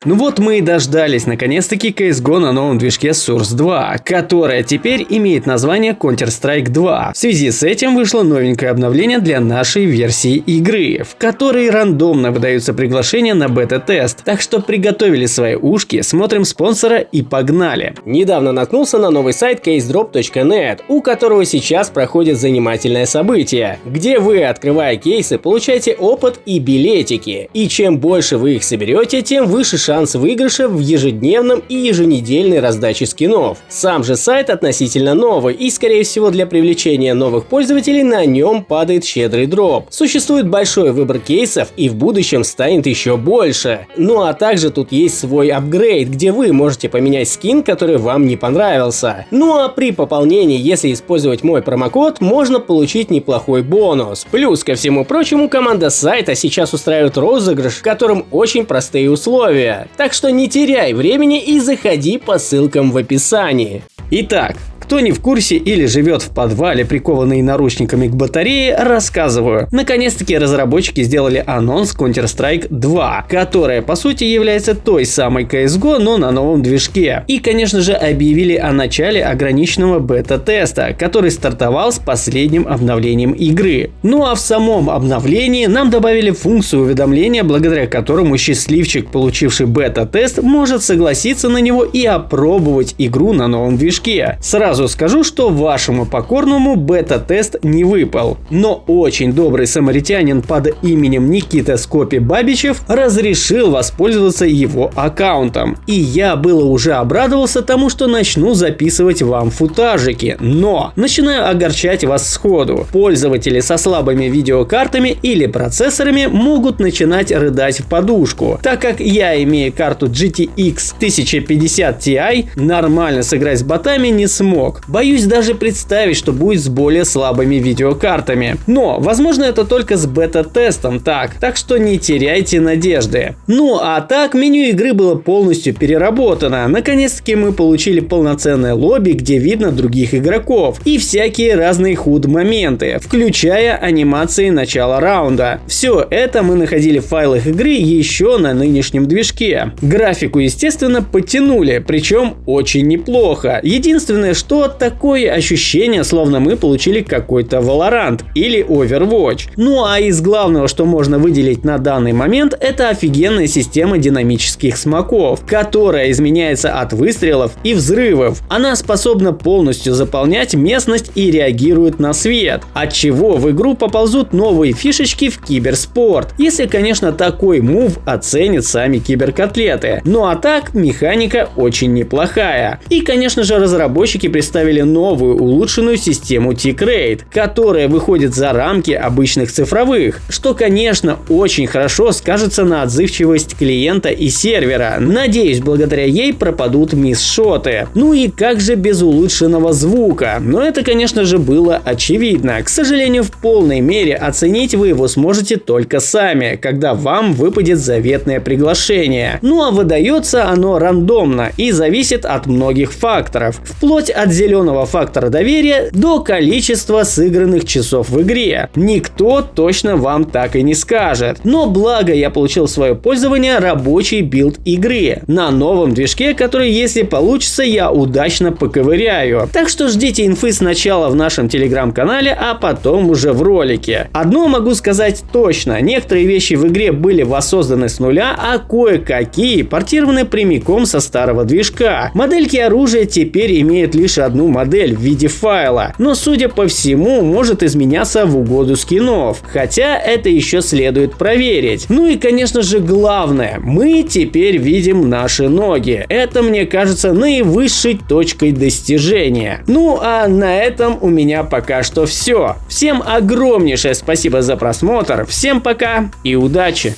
Ну вот мы и дождались наконец-таки CSGO на новом движке Source 2, которая теперь имеет название Counter-Strike 2. В связи с этим вышло новенькое обновление для нашей версии игры, в которой рандомно выдаются приглашения на бета-тест. Так что приготовили свои ушки, смотрим спонсора и погнали. Недавно наткнулся на новый сайт casedrop.net, у которого сейчас проходит занимательное событие, где вы, открывая кейсы, получаете опыт и билетики. И чем больше вы их соберете, тем выше шанс выигрыша в ежедневном и еженедельной раздаче скинов. Сам же сайт относительно новый, и скорее всего для привлечения новых пользователей на нем падает щедрый дроп. Существует большой выбор кейсов, и в будущем станет еще больше. Ну а также тут есть свой апгрейд, где вы можете поменять скин, который вам не понравился. Ну а при пополнении, если использовать мой промокод, можно получить неплохой бонус. Плюс ко всему прочему, команда сайта сейчас устраивает розыгрыш, в котором очень простые условия. Так что не теряй времени и заходи по ссылкам в описании. Итак, кто не в курсе или живет в подвале, прикованный наручниками к батарее, рассказываю. Наконец-таки разработчики сделали анонс Counter-Strike 2, которая по сути является той самой CSGO, но на новом движке. И конечно же объявили о начале ограниченного бета-теста, который стартовал с последним обновлением игры. Ну а в самом обновлении нам добавили функцию уведомления, благодаря которому счастливчик, получивший бета-тест, может согласиться на него и опробовать игру на новом движке. Сразу скажу, что вашему покорному бета-тест не выпал, но очень добрый самаритянин под именем Никита Скопи Бабичев разрешил воспользоваться его аккаунтом. И я было уже обрадовался тому, что начну записывать вам футажики, но начинаю огорчать вас сходу. Пользователи со слабыми видеокартами или процессорами могут начинать рыдать в подушку, так как я, имея карту GTX 1050 Ti, нормально сыграть с ботами не смог. Боюсь даже представить, что будет с более слабыми видеокартами. Но, возможно, это только с бета-тестом так что не теряйте надежды. Ну а так, меню игры было полностью переработано. Наконец-таки мы получили полноценное лобби, где видно других игроков, и всякие разные худ-моменты, включая анимации начала раунда. Все это мы находили в файлах игры еще на нынешнем движке. Графику, естественно, подтянули, причем очень неплохо. Единственное, что такое ощущение, словно мы получили какой-то Valorant или Overwatch. Ну а из главного, что можно выделить на данный момент, это офигенная система динамических смоков, которая изменяется от выстрелов и взрывов. Она способна полностью заполнять местность и реагирует на свет, от чего в игру поползут новые фишечки в киберспорт, если, конечно, такой мув оценят сами киберкотлеты. Ну а так, механика очень неплохая. И, конечно же, разработчики представили новую улучшенную систему Tick-Rate, которая выходит за рамки обычных цифровых, что, конечно, очень хорошо скажется на отзывчивость клиента и сервера. Надеюсь, благодаря ей пропадут мисс-шоты. Ну и как же без улучшенного звука? Но это, конечно же, было очевидно. К сожалению, в полной мере оценить вы его сможете только сами, когда вам выпадет заветное приглашение. Ну а выдается оно рандомно и зависит от многих факторов, вплоть от зеленого фактора доверия до количества сыгранных часов в игре. Никто точно вам так и не скажет. Но благо я получил в свое пользование рабочий билд игры на новом движке, который, если получится, я удачно поковыряю. Так что ждите инфы сначала в нашем телеграм-канале, а потом уже в ролике. Одно могу сказать точно: некоторые вещи в игре были воссозданы с нуля, а кое-какие портированы прямиком со старого движка. Модельки оружия теперь имеют лишь одну модель в виде файла, но, судя по всему, может изменяться в угоду скинов, хотя это еще следует проверить. Ну и, конечно же, главное, мы теперь видим наши ноги. Это, мне кажется, наивысшей точкой достижения. Ну а на этом у меня пока что все. Всем огромнейшее спасибо за просмотр, всем пока и удачи!